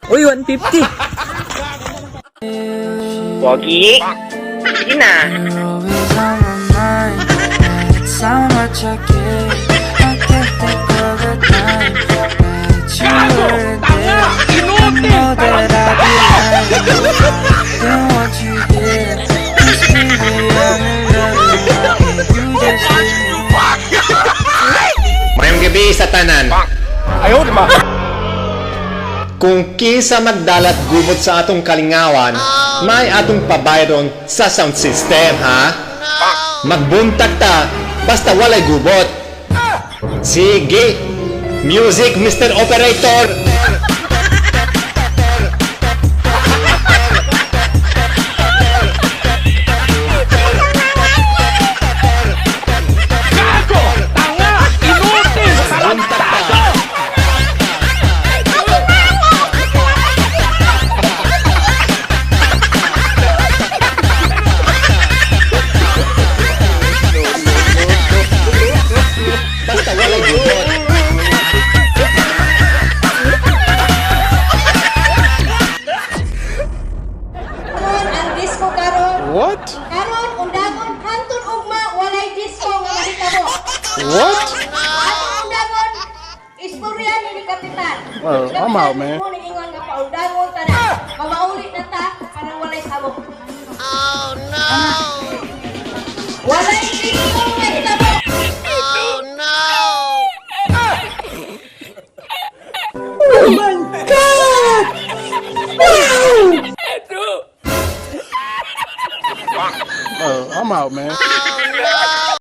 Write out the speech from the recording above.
Uy, 150. Pogi. Sige na. Gago! Tanga! Inutil! Mayong gabi sa tanan. Ayaw, di ba? Kung kinsa magdalat gubot sa atong kalingawan, may atong pabayron sa sound system, ha? Magbuntag ta, basta walay gubot. Sige! Music, Mr. Operator! Gago! Tanga! Inutil! Salantado! Basta walay gubot. Ang disco karon. What? Karon undangon hantod ugma walay disco nga mahitabo. What? Ato undangon istorya ni Kapitan. Well, I'm out, man. Mo ni ingon nga paundangon ta na. Mamaulit na ta kanang walay sabog. Oh no. Walay disco nga mahitabo.